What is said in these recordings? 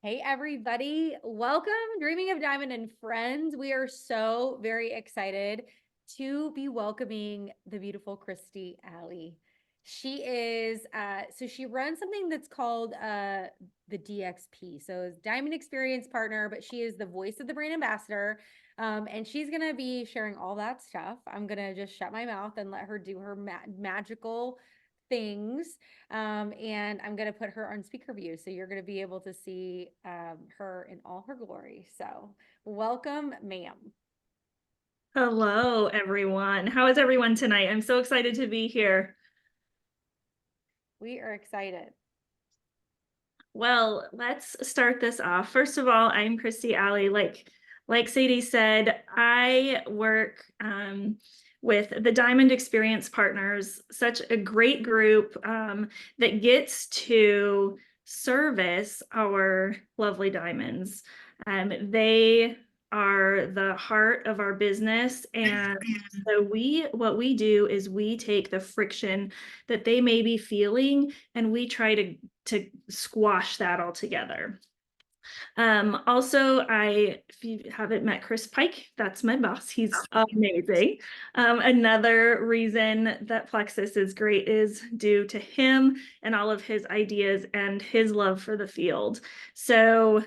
Hey, everybody. Welcome, Dreaming of Diamond and Friends. We are so very excited to be welcoming the beautiful Christy Alley. She is, so she runs something that's called the DXP. So it's Diamond Experience Partner, but she is the voice of the brand ambassador. And she's going to be sharing all that stuff. I'm going to just shut my mouth and let her do her magical things. And I'm going to put her on speaker view. So you're going to be able to see her in all her glory. So welcome, ma'am. Hello, everyone. How is everyone tonight? I'm so excited to be here. We are excited. Well, let's start this off. First of all, I'm Christy Alley. Like Sadie said, I work with the Diamond Experience Partners, such a great group that gets to service our lovely diamonds. They are the heart of our business, and so what we do is we take the friction that they may be feeling and we try to squash that all together. Also, if you haven't met Chris Pike, that's my boss. He's amazing. Another reason that Plexus is great is due to him and all of his ideas and his love for the field. So,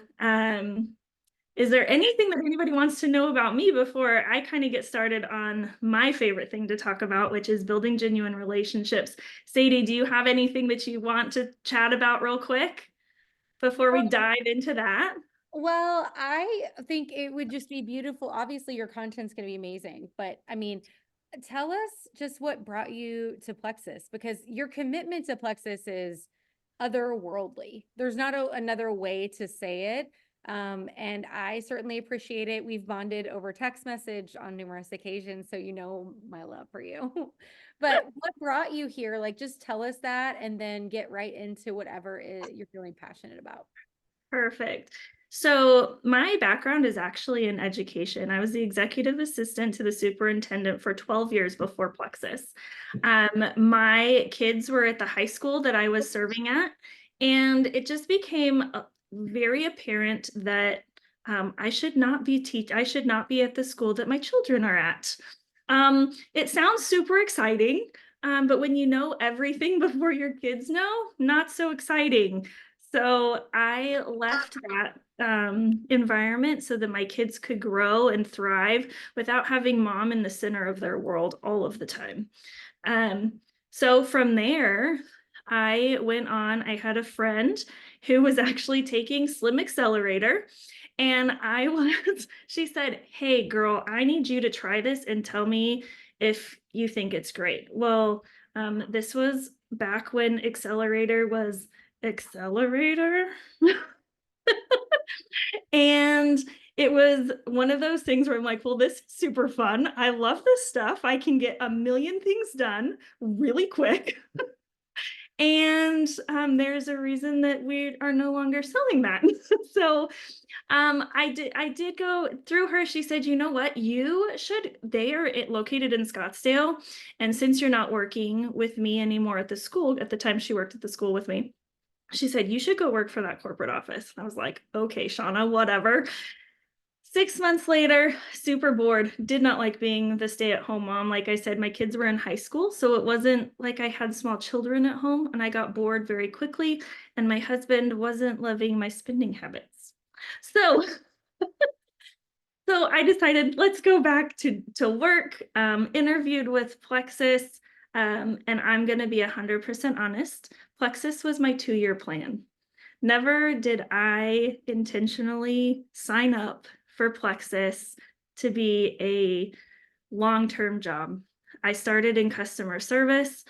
is there anything that anybody wants to know about me before I kind of get started on my favorite thing to talk about, which is building genuine relationships? Sadie, do you have anything that you want to chat about real quick before we dive into that? Well, I think it would just be beautiful. Obviously, your content's going to be amazing, but I mean, tell us just what brought you to Plexus because your commitment to Plexus is otherworldly. There's not another way to say it. And I certainly appreciate it. We've bonded over text message on numerous occasions, so you know my love for you. But what brought you here? Like, just tell us that and then get right into whatever you're feeling passionate about. Perfect. So my background is actually in education. I was the executive assistant to the superintendent for 12 years before Plexus. My kids were at the high school that I was serving at, and it just became very apparent that I should not be at the school that my children are at. It sounds super exciting, but when you know everything before your kids know, not so exciting. So I left that environment so that my kids could grow and thrive without having mom in the center of their world all of the time. Um, so from there, I went on. I had a friend who was actually taking Slim Accelerator. And she said, "Hey, girl, I need you to try this and tell me if you think it's great." Well, this was back when Accelerator was Accelerator. And it was one of those things where I'm like, well, this is super fun. I love this stuff. I can get a million things done really quick. And there's a reason that we are no longer selling that. So I did go through her. She said, you know what, they are located in Scottsdale. And since you're not working with me anymore at the school, at the time she worked at the school with me, she said, you should go work for that corporate office. I was like, okay, Shauna, whatever. 6 months later, super bored, did not like being the stay-at-home mom. Like I said, my kids were in high school, so it wasn't like I had small children at home, and I got bored very quickly, and my husband wasn't loving my spending habits. So so I decided, let's go back to work, interviewed with Plexus, and I'm going to be 100% honest. Plexus was my 2-year plan. Never did I intentionally sign up for Plexus to be a long-term job. I started in customer service.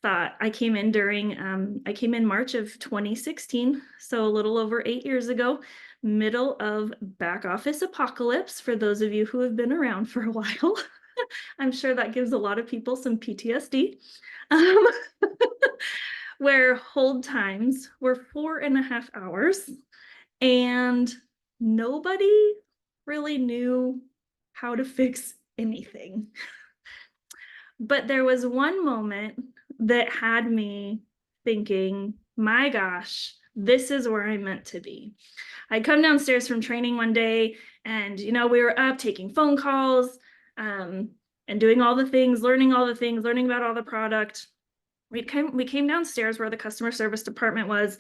I came in March of 2016, so a little over 8 years ago, middle of back office apocalypse for those of you who have been around for a while. I'm sure that gives a lot of people some PTSD. Um, where hold times were 4.5 hours and nobody really knew how to fix anything. But there was one moment that had me thinking, my gosh, this is where I'm meant to be. I come downstairs from training one day, and we were up taking phone calls, and doing all the things, learning about all the product. We came downstairs where the customer service department was,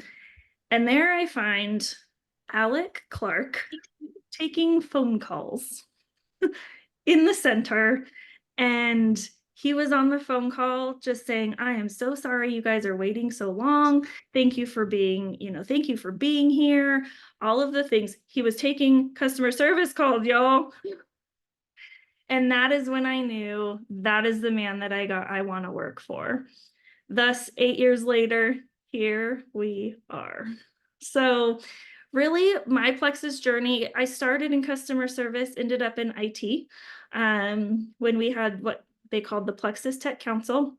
and there I find Alec Clark taking phone calls in the center. And he was on the phone call just saying, I am so sorry you guys are waiting so long. Thank you for being here. All of the things. He was taking customer service calls, y'all. And that is when I knew that is the man that I want to work for. Thus, 8 years later, here we are. So really, my Plexus journey, I started in customer service, ended up in IT, when we had what they called the Plexus Tech Council.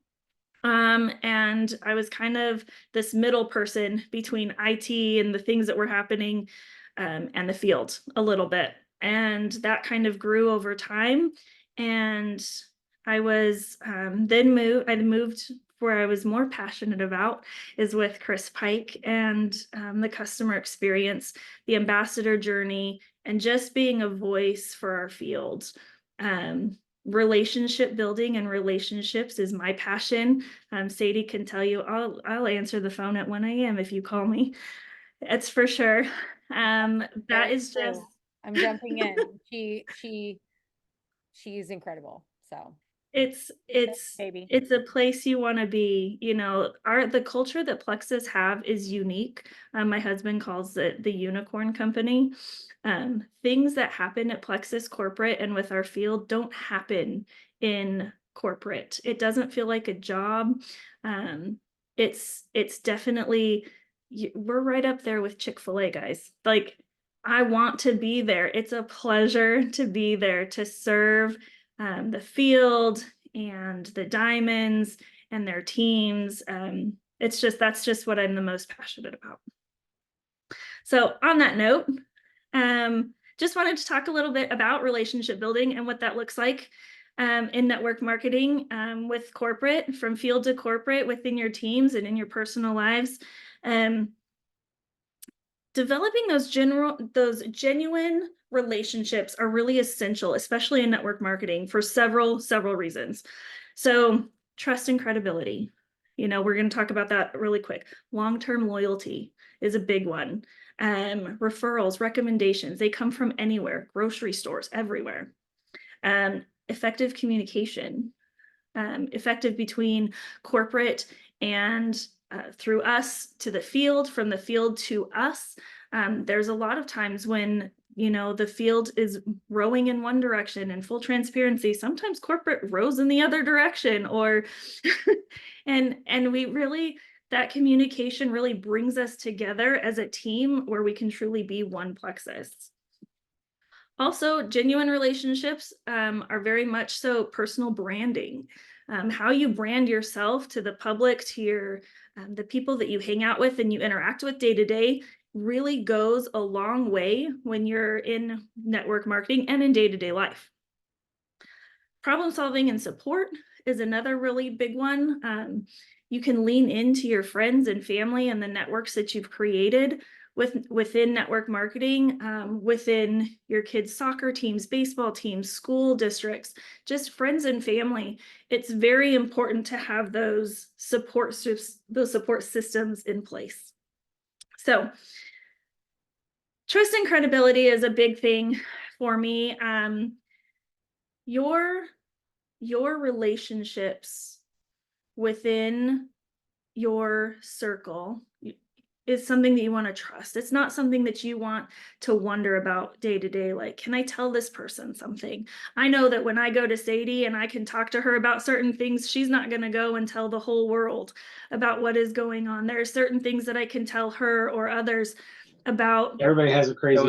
And I was kind of this middle person between IT and the things that were happening, and the field a little bit. And that kind of grew over time. And I was I moved where I was more passionate about is with Chris Pike and the customer experience, the ambassador journey, and just being a voice for our field. Relationship building and relationships is my passion. Sadie can tell you, I'll answer the phone at 1 a.m. if you call me. It's for sure. That is just. I'm jumping in. She's incredible. So It's baby. it's a place you want to be. The culture that Plexus have is unique. My husband calls it the unicorn company. Things that happen at Plexus corporate and with our field don't happen in corporate. It doesn't feel like a job. It's definitely, we're right up there with Chick-fil-A, guys. Like, I want to be there. It's a pleasure to be there to serve the field and the Diamonds and their teams. That's just what I'm the most passionate about. So on that note, just wanted to talk a little bit about relationship building and what that looks like in network marketing, with corporate, from field to corporate, within your teams and in your personal lives. Developing those genuine relationships are really essential, especially in network marketing, for several reasons. So trust and credibility. We're going to talk about that really quick. Long-term loyalty is a big one. Referrals, recommendations, they come from anywhere, grocery stores, everywhere. Effective communication, effective between corporate and through us to the field, from the field to us. There's a lot of times when the field is rowing in one direction, and full transparency, sometimes corporate rows in the other direction, or and we really, that communication really brings us together as a team where we can truly be one Plexus. Also, genuine relationships are very much so personal branding. How you brand yourself to the public, to the people that you hang out with and you interact with day to day, really goes a long way when you're in network marketing and in day-to-day life. Problem solving and support is another really big one. You can lean into your friends and family and the networks that you've created within network marketing, within your kids' soccer teams, baseball teams, school districts, just friends and family. It's very important to have those support systems in place. So trust and credibility is a big thing for me. Your relationships within your circle is something that you want to trust. It's not something that you want to wonder about day to day. Like, can I tell this person something? I know that when I go to Sadie and I can talk to her about certain things, she's not going to go and tell the whole world about what is going on. There are certain things that I can tell her or others about. Everybody has a crazy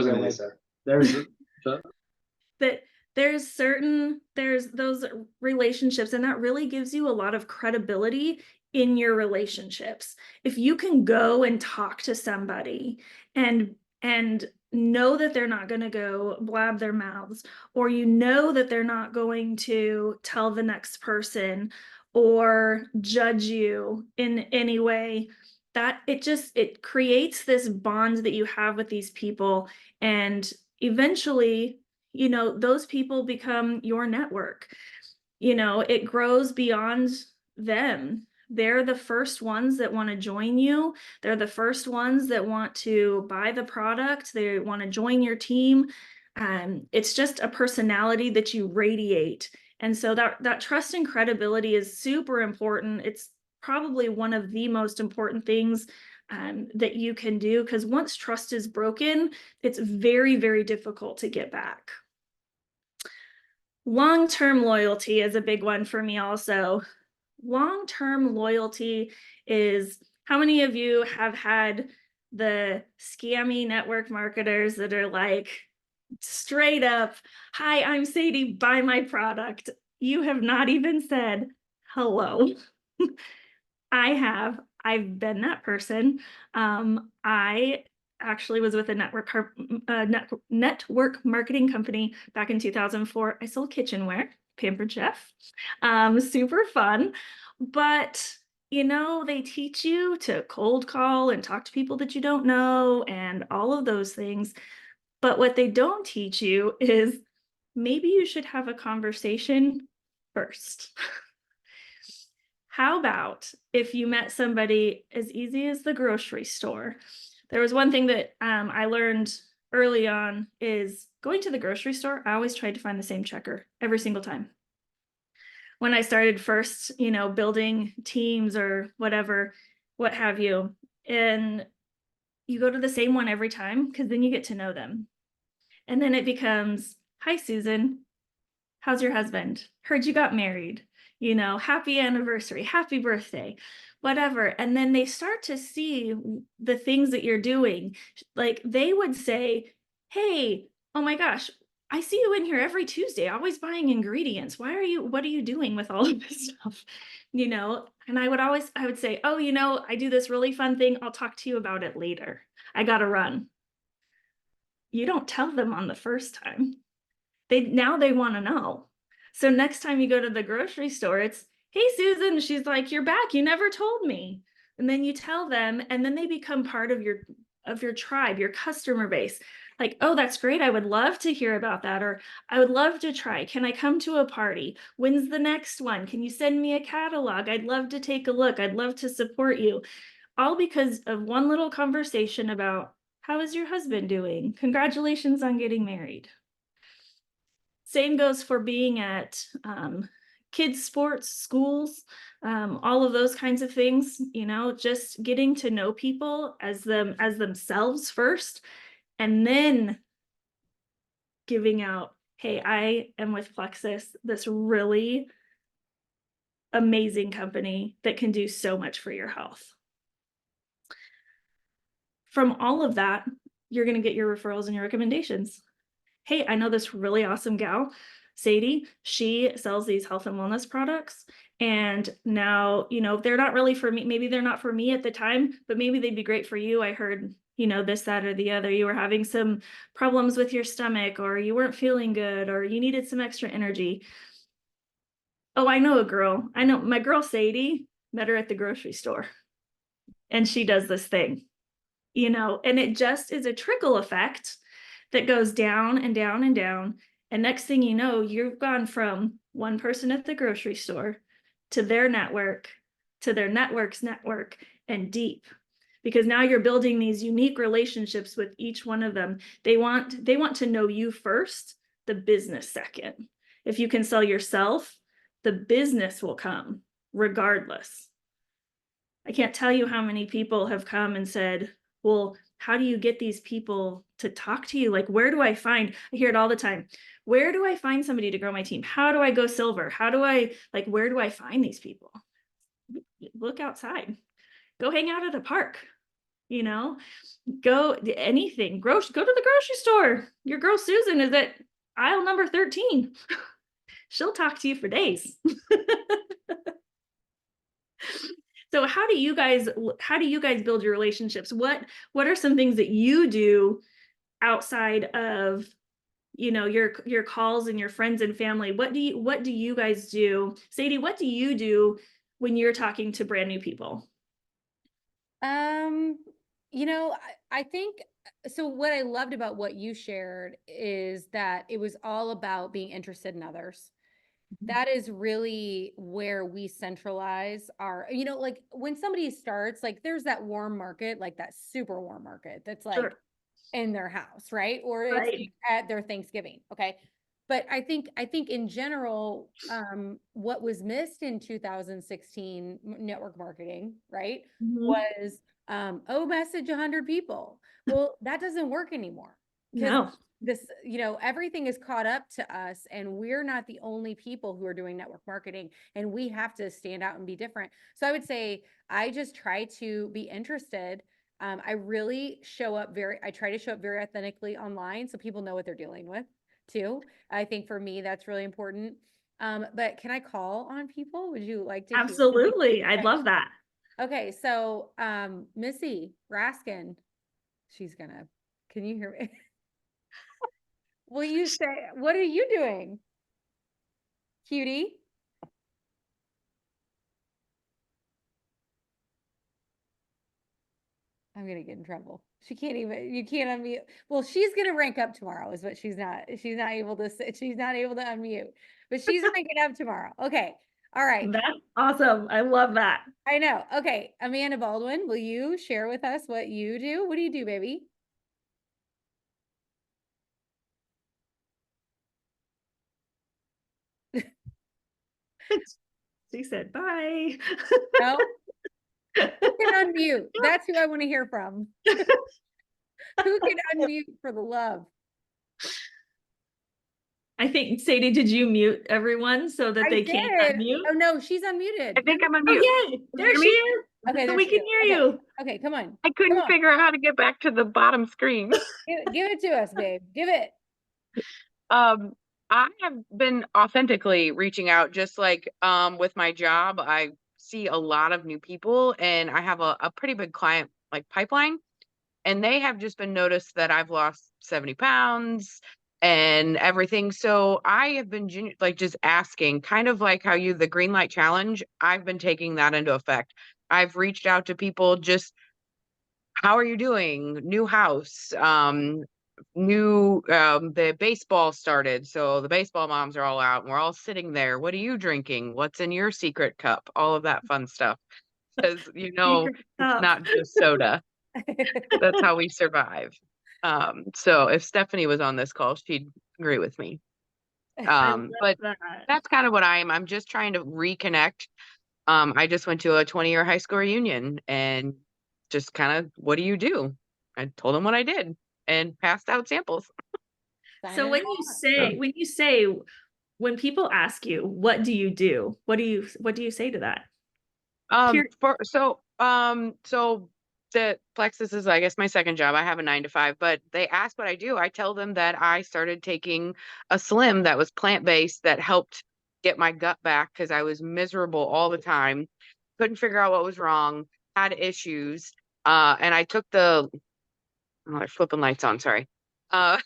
That there's those relationships, and that really gives you a lot of credibility in your relationships. If you can go and talk to somebody and know that they're not going to go blab their mouths, or that they're not going to tell the next person or judge you in any way, that it creates this bond that you have with these people, and eventually, those people become your network. It grows beyond them. They're the first ones that want to join you. They're the first ones that want to buy the product. They want to join your team. It's just a personality that you radiate. And so that trust and credibility is super important. It's probably one of the most important things that you can do, because once trust is broken, it's very, very difficult to get back. Long-term loyalty is a big one for me also. Long-term loyalty is, how many of you have had the scammy network marketers that are like, straight up, "Hi, I'm Sadie, buy my product." You have not even said hello. I've been that person. I actually was with a network marketing company back in 2004. I sold kitchenware, Pampered Chef. Super fun. But they teach you to cold call and talk to people that you don't know and all of those things. But what they don't teach you is maybe you should have a conversation first. How about if you met somebody as easy as the grocery store? There was one thing that I learned early on is going to the grocery store. I always tried to find the same checker every single time. When I started first, building teams or whatever, what have you, and you go to the same one every time because then you get to know them. And then it becomes, "Hi, Susan. How's your husband? Heard you got married. Happy anniversary, happy birthday," whatever. And then they start to see the things that you're doing. Like they would say, "Hey, oh my gosh, I see you in here every Tuesday, always buying ingredients. What are you doing with all of this stuff?" And I would say, "Oh, I do this really fun thing. I'll talk to you about it later. I got to run." You don't tell them on the first time. Now they want to know. So next time you go to the grocery store, it's, "Hey, Susan." She's like, "You're back. You never told me." And then you tell them, and then they become part of your tribe, your customer base. Like, "Oh, that's great. I would love to hear about that." Or, "I would love to try. Can I come to a party? When's the next one? Can you send me a catalog? I'd love to take a look. I'd love to support you." All because of one little conversation about, "How is your husband doing? Congratulations on getting married." Same goes for being at kids' sports, schools, all of those kinds of things. Just getting to know people as themselves first, and then giving out, "Hey, I am with Plexus, this really amazing company that can do so much for your health." From all of that, you're going to get your referrals and your recommendations. "Hey, I know this really awesome gal, Sadie. She sells these health and wellness products. And now, they're not really for me. Maybe they're not for me at the time, but maybe they'd be great for you. I heard, this, that, or the other. You were having some problems with your stomach, or you weren't feeling good, or you needed some extra energy. Oh, I know a girl. I know my girl, Sadie, met her at the grocery store. And she does this thing, and it just is a trickle effect that goes down and down and down. And next thing you know, you've gone from one person at the grocery store to their network, to their network's network, and deep. Because now you're building these unique relationships with each one of them. They want to know you first, the business second. If you can sell yourself, the business will come regardless. I can't tell you how many people have come and said, "Well, how do you get these people to talk to you? Like, where do I find," I hear it all the time, "Where do I find somebody to grow my team? How do I go silver? Where do I find these people?" Look outside, go hang out at a park, go anything, go to the grocery store. Your girl Susan is at aisle number 13. She'll talk to you for days. So how do you guys build your relationships? What are some things that you do outside of your calls and your friends and family? What do you guys do? Sadie, what do you do when you're talking to brand new people? Um, you know, I think so. What I loved about what you shared is that it was all about being interested in others. That is really where we centralize our, like when somebody starts, like there's that warm market, like that super warm market that's like Sure. in their house, right? Or it's Right. at their Thanksgiving. Okay. But I think in general, what was missed in 2016 network marketing, right? Mhm. Was oh, message 100 people. Well, that doesn't work anymore because No. everything is caught up to us, and we're not the only people who are doing network marketing, and we have to stand out and be different. So I would say I just try to be interested. I try to show up very authentically online so people know what they're dealing with too. I think for me, that's really important. But can I call on people? Would you like to hear? Absolutely. I'd Okay. love that. Okay. So, Missy Raskin, can you hear me? Will you say, what are you doing, cutie? I'm gonna get in trouble. You can't unmute. Well, she's gonna rank up tomorrow, is what she's not able to say, she's not able to unmute, but she's ranking up tomorrow. Okay. All right. That's awesome. I love that. I know. Okay. Amanda Baldwin, will you share with us what you do? What do you do, baby? She said bye. No, who can unmute? That's who I want to hear from. Who can unmute for the love? I think, Sadie, did you mute everyone so that I they can't did. unmute? Oh no, she's I unmuted. No, think I'm on Oh, mute. yay. Can you There hear she me? is. okay, there We she can is. hear Okay. you. Okay, come on. I Come couldn't on. figure out how to get back to the bottom screen. Give it to us, babe. Give it. Um, I have been authentically reaching out just like with my job. I see a lot of new people and I have a pretty big client like pipeline, and they have just been noticed that I've lost 70 pounds and everything. So I have been like just asking, kind of like how you the green light challenge. I've been taking that into effect. I've reached out to people just how are you doing? New house, the baseball started. So the baseball moms are all out and we're all sitting there. What are you drinking? What's in your secret cup? All of that fun stuff. Because Secret it's up. not just soda. That's how we survive. So if Stephanie was on this call, she'd agree with me. I love But that. that's kind of what I am. I'm just trying to reconnect. I just went to a 20-year high school reunion and just kind of, what do you do? I told them what I did and passed out samples. So Signing when them you off. say, So, when people ask you, what do you do? What do you say to that? Period. so the Plexus is, I guess, my second job. I have a 9 to 5, but they ask what I do. I tell them that I started taking a Slim that was plant-based that helped get my gut back because I was miserable all the time. Couldn't figure out what was wrong, had issues. And I took they're flipping lights on, sorry. Uh,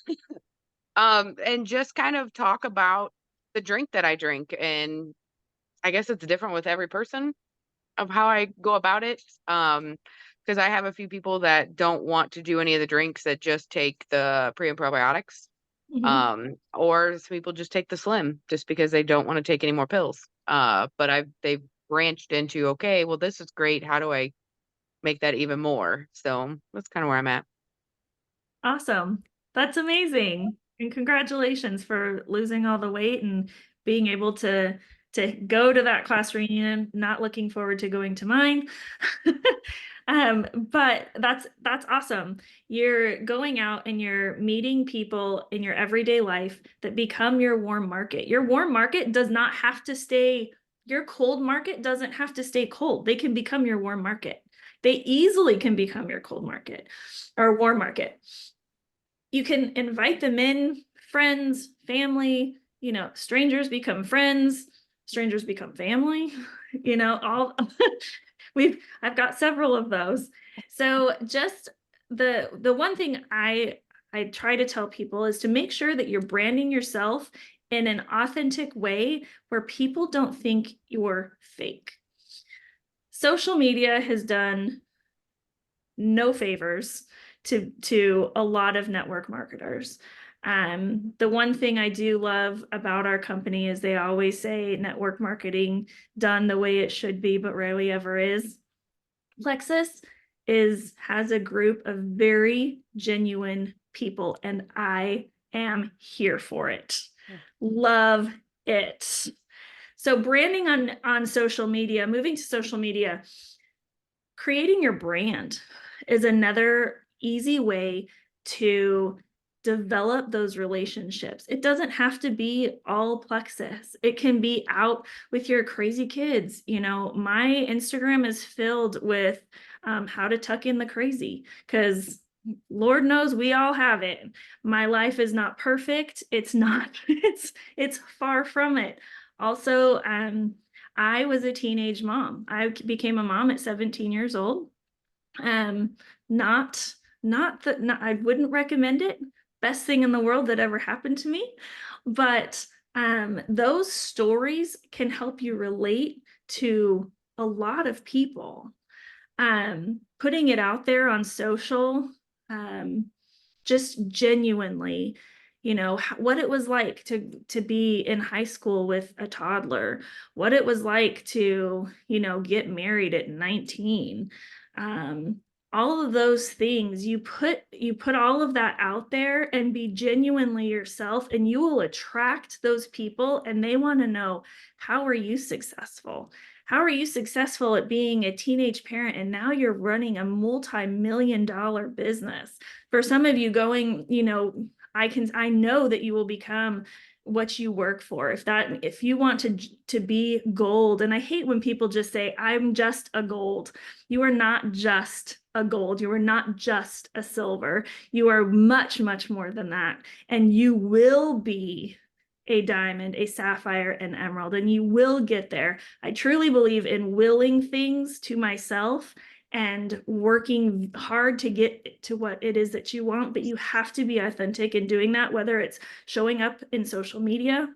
and just kind of talk about the drink that I drink. And I guess it's different with every person of how I go about it. Because I have a few people that don't want to do any of the drinks that just take the pre and probiotics. Mhm. Or some people just take the slim just because they don't want to take any more pills. But they've branched into, okay, well, this is great. How do I make that even more? So that's kind of where I'm at. Awesome. That's amazing. And congratulations for losing all the weight and being able to go to that class reunion. Not looking forward to going to mine. But that's awesome. You're going out and you're meeting people in your everyday life that become your warm market. Your warm market does not have to stay, your cold market doesn't have to stay cold. They can become your warm market. They easily can become your cold market or warm market. You can invite them in, friends, family, strangers become friends, strangers become family, all I've got several of those. So just the one thing I try to tell people is to make sure that you're branding yourself in an authentic way where people don't think you're fake. Social media has done no favors to a lot of network marketers. The one thing I do love about our company is they always say network marketing done the way it should be, but rarely ever is. Plexus has a group of very genuine people, and I am here for it. Love it. So branding on social media, moving to social media, creating your brand is another easy way to develop those relationships. It doesn't have to be all Plexus. It can be out with your crazy kids. You know, my Instagram is filled with how to tuck in the crazy, because Lord knows we all have it. My life is not perfect. It's not, it's far from it. Also, I was a teenage mom. I became a mom at 17 years old. Not I wouldn't recommend it. Best thing in the world that ever happened to me. But those stories can help you relate to a lot of people. Putting it out there on social, just genuinely, you know, what it was like to be in high school with a toddler, what it was like to, you know, get married at 19. All of those things, you put all of that out there and be genuinely yourself, and you will attract those people, and they want to know, how are you successful? How are you successful at being a teenage parent, and now you're running a multi-million-dollar business? For some of you going, you know, I know that you will become what you work for. If you want to be gold, and I hate when people just say, I'm just a gold. You are not just a gold. You are not just a silver. You are much, much more than that. And you will be a diamond, a sapphire, an emerald, and you will get there. I truly believe in willing things to myself and working hard to get to what it is that you want, but you have to be authentic in doing that, whether it's showing up in social media,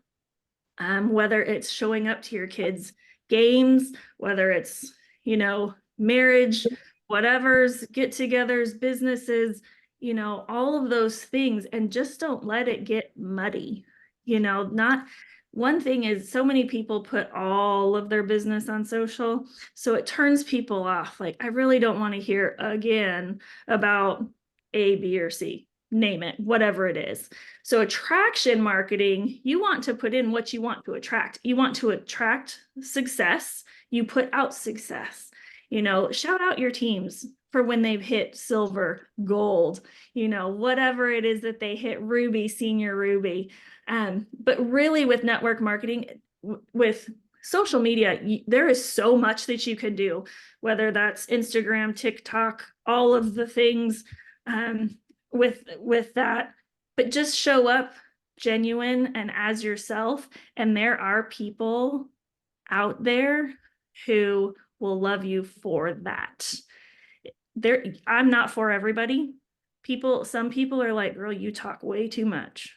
whether it's showing up to your kids' games, whether it's, you know, marriage, whatever's, get-togethers, businesses, you know, all of those things, and just don't let it get muddy. You know, not one thing is, so many people put all of their business on social, so it turns people off. Like, I really don't want to hear again about A, B, or C, name it, whatever it is. So attraction marketing, you want to put in what you want to attract. You want to attract success, you put out success. You know, shout out your teams for when they've hit silver, gold, you know, whatever it is that they hit, ruby, senior ruby. But really with network marketing, with social media, there is so much that you can do, whether that's Instagram, TikTok, all of the things with that, but just show up genuine and as yourself. And there are people out there who will love you for that. I'm not for everybody. Some people are like, girl, you talk way too much.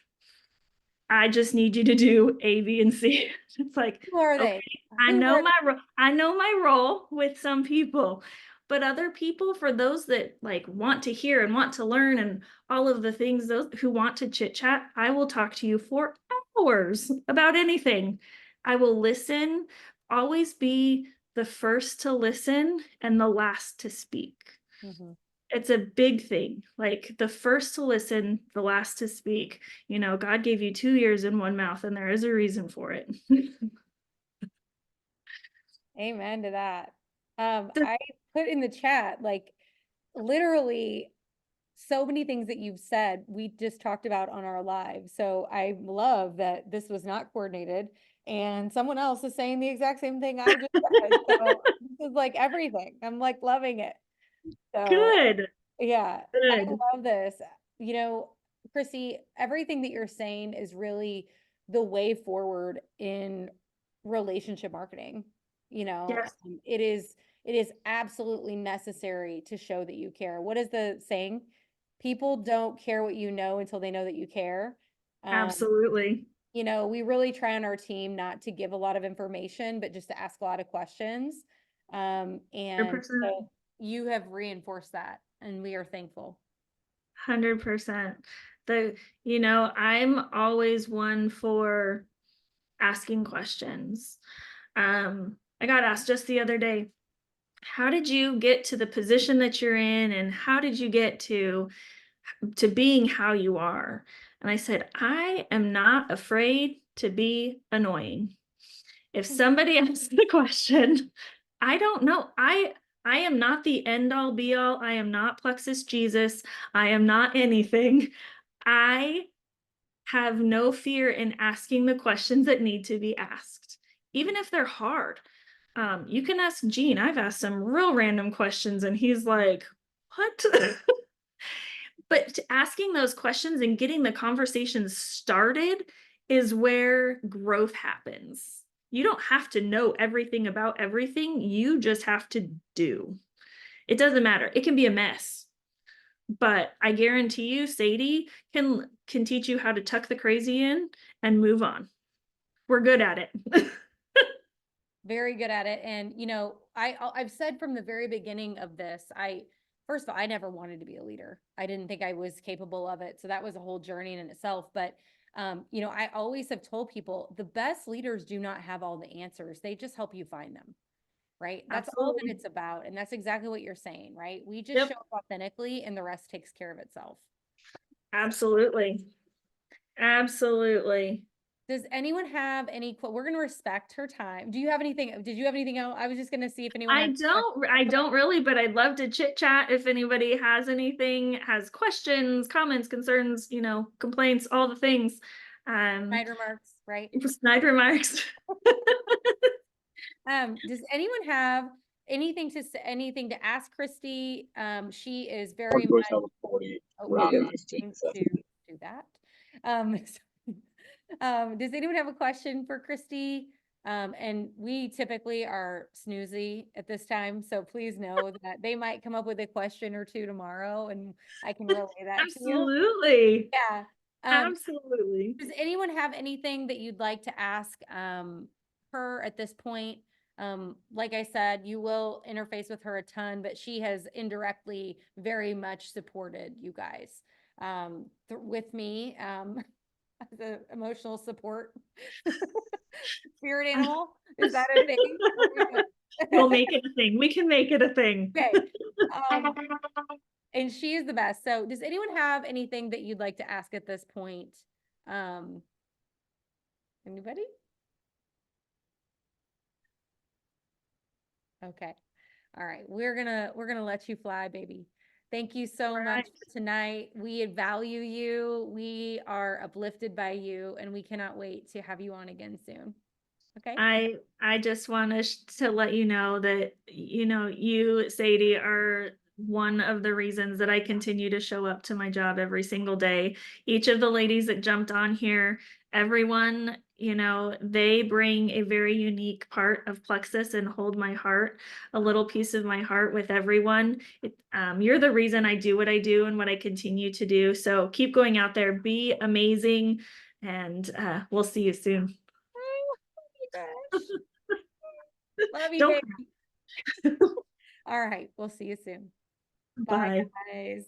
I just need you to do A, B, and C. It's like, Who are okay, they? I Who know are my role with some people, but other people, for those that like want to hear and want to learn and all of the things, those who want to chit chat, I will talk to you for hours about anything. I will listen, always be the first to listen and the last to speak. Mhm. It's a big thing. Like, the first to listen, the last to speak. You know, God gave you 2 ears and 1 mouth, and there is a reason for it. Amen to that. I put in the chat, like, literally so many things that you've said, we just talked about on our live. So I love that this was not coordinated and someone else is saying the exact same thing I just said. So this is like everything. I'm like loving it. So Good. yeah, I Good. love this. You know, Christy, everything that you're saying is really the way forward in relationship marketing. You know, Yes, it is absolutely necessary to show that you care. What is the saying? People don't care what you know until they know that you care. Um, absolutely. you know, we really try on our team not to give a lot of information, but just to ask a lot of questions. And 100%. so you have reinforced that and we are thankful. 100%. I'm always one for asking questions. I got asked just the other day, how did you get to the position that you're in, and how did you get to being how you are? And I said, I am not afraid to be annoying. If somebody asks the question, I don't know. I am not the end all be all. I am not Plexus Jesus. I am not anything. I have no fear in asking the questions that need to be asked, even if they're hard. You can ask Gene. I've asked some real random questions, and he's like, what? But asking those questions and getting the conversation started is where growth happens. You don't have to know everything about everything. You just have to do. It doesn't matter. It can be a mess. But I guarantee you, Sadie can teach you how to tuck the crazy in and move on. We're good at it. Very good at it. And I've said from the very beginning of this, first of all, I never wanted to be a leader. I didn't think I was capable of it. So that was a whole journey in itself. But I always have told people the best leaders do not have all the answers. They just help you find them. Right? That's all that Absolutely. it's about. And that's exactly what you're saying, right? We just Yep. show up authentically and the rest takes care of itself. Absolutely. Absolutely. Does anyone have we're going to respect her time. Did you have anything else? I was just going to see if anyone I don't really, but I'd love to chit chat if anybody has anything, has questions, comments, concerns, complaints, all the things. Side remarks, right? Snide remarks. Does anyone have anything to ask Christy? She is very much willing to do that. Does anyone have a question for Christy? And we typically are snoozy at this time, so please know that they might come up with a question or two tomorrow, and I can relay that to you. Absolutely. Yeah. Absolutely. Does anyone have anything that you'd like to ask her at this point? Like I said, you will interface with her a ton, but she has indirectly very much supported you guys with me as an emotional support spirit animal. Is that a thing? We'll make it a thing. We can make it a thing. Okay. And she is the best. So does anyone have anything that you'd like to ask at this point? Anybody? Okay. All right. We're gonna let you fly, baby. Thank you so much for tonight. We value you. We are uplifted by you, and we cannot wait to have you on again soon. Okay. I just want to let you know that, you, Sadie, are one of the reasons that I continue to show up to my job every single day. Each of the ladies that jumped on here, everyone, they bring a very unique part of Plexus and hold my heart, a little piece of my heart with everyone. You're the reason I do what I do and what I continue to do. So keep going out there, be amazing, and we'll see you soon. Love you, Don't baby. All right. We'll see you soon. Bye. Bye, guys.